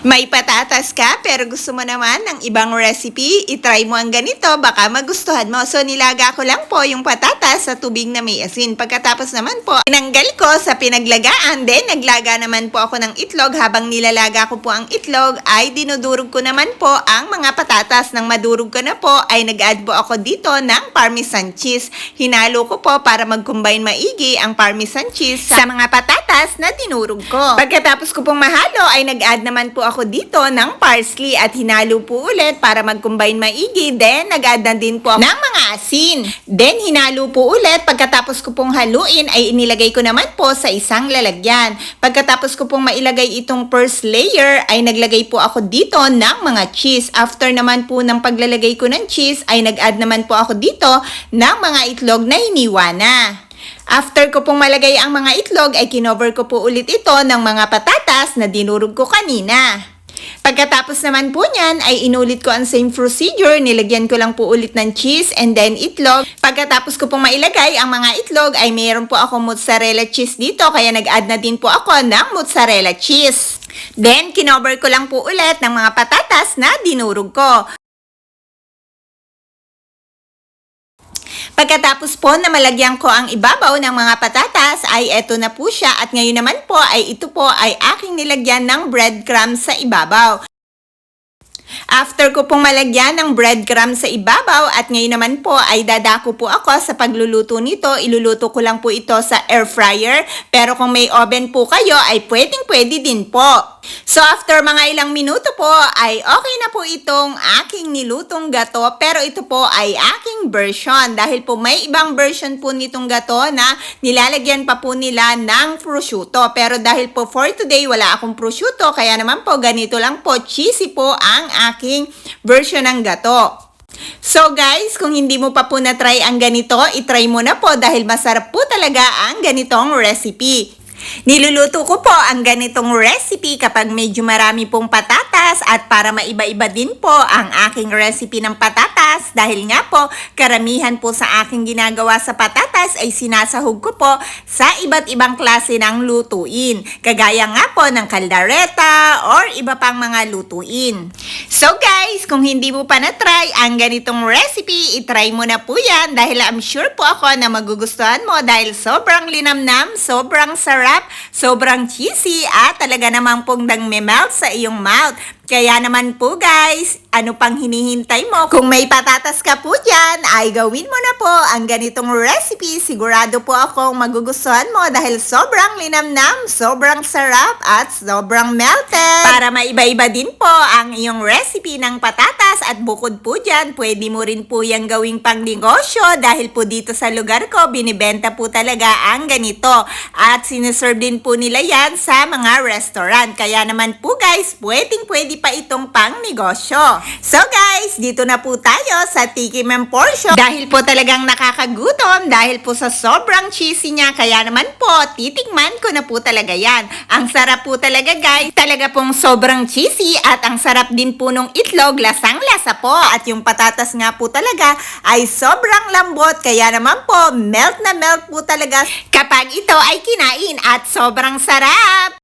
May patatas ka pero gusto mo naman ng ibang recipe? I-try mo ang ganito, baka magustuhan mo. So nilaga ko lang po yung patatas sa tubig na may asin. Pagkatapos naman po, tinanggal ko sa pinaglagaan. Then naglaga naman po ako ng itlog. Habang nilalaga ko po ang itlog, ay dinudurog ko naman po ang mga patatas. Nang madurog ko na po, ay nag-add po ako dito ng parmesan cheese. Hinalo ko po para mag-combine maigi ang parmesan cheese sa mga patatas na dinurog ko. Pagkatapos ko pong mahalo, ay nag-add naman po ako dito ng parsley at hinalo po ulit para mag-combine maigi. Then, nag-add na din po ako ng mga asin. Then, hinalo po ulit. Pagkatapos ko pong haluin, ay inilagay ko naman po sa isang lalagyan. Pagkatapos ko pong mailagay itong first layer, ay naglagay po ako dito ng mga cheese. After naman po ng paglalagay ko ng cheese, ay nag-add naman po ako dito ng mga itlog na hiniwa na. After ko pong malagay ang mga itlog, ay kinover ko po ulit ito ng mga patatas na dinurog ko kanina. Pagkatapos naman po niyan, ay inulit ko ang same procedure. Nilagyan ko lang po ulit ng cheese and then itlog. Pagkatapos ko pong mailagay ang mga itlog, ay mayroon po ako mozzarella cheese dito. Kaya nag-add na din po ako ng mozzarella cheese. Then, kinover ko lang po ulit ng mga patatas na dinurog ko. Pagkatapos po na malagyan ko ang ibabaw ng mga patatas, ay eto na po siya. At ngayon naman po ay ito po ay aking nilagyan ng breadcrumbs sa ibabaw. After ko pong malagyan ng breadcrumbs sa ibabaw at ngayon naman po ay dadako po ako sa pagluluto nito. Iluluto ko lang po ito sa air fryer. Pero kung may oven po kayo ay pwede din po. So after mga ilang minuto po ay okay na po itong aking nilutong gato. Pero ito po ay aking version. Dahil po may ibang version po nitong gato na nilalagyan pa po nila ng prosciutto. Pero dahil po for today wala akong prosciutto, kaya naman po ganito lang po, cheesy po ang aking version ng gato. So guys, kung hindi mo pa po na-try ang ganito, itry mo na po dahil masarap po talaga ang ganitong recipe. Niluluto ko po ang ganitong recipe kapag medyo marami pong patatas at para maiba-iba din po ang aking recipe ng patatas dahil nga po karamihan po sa aking ginagawa sa patatas ay sinasahog ko po sa iba't ibang klase ng lutuin. Kagaya nga po ng kaldareta or iba pang mga lutuin. So guys, kung hindi mo pa na-try ang ganitong recipe, itry mo na po yan dahil I'm sure po ako na magugustuhan mo dahil sobrang linamnam, sobrang sarap, sobrang cheesy at talaga namang pong nagme-melt sa iyong mouth. Kaya naman po guys, ano pang hinihintay mo? Kung may patatas ka po dyan, ay gawin mo na po ang ganitong recipe. Sigurado po akong magugustuhan mo dahil sobrang linamnam, sobrang sarap at sobrang melted. Para maiba-iba din po ang iyong recipe ng patatas at bukod po dyan, pwede mo rin po yung gawing pang negosyo dahil po dito sa lugar ko, binibenta po talaga ang ganito. At siniserve din po nila yan sa mga restaurant. Kaya naman po guys, pwede pa itong pang negosyo. So guys, dito na po tayo sa Tikim Portion. Dahil po talagang nakakagutom, dahil po sa sobrang cheesy niya, kaya naman po, titikman ko na po talaga yan. Ang sarap po talaga guys, talaga pong sobrang cheesy at ang sarap din po nung itlog, lasang-lasa po. At yung patatas nga po talaga ay sobrang lambot, kaya naman po, melt na melt po talaga kapag ito ay kinain at sobrang sarap.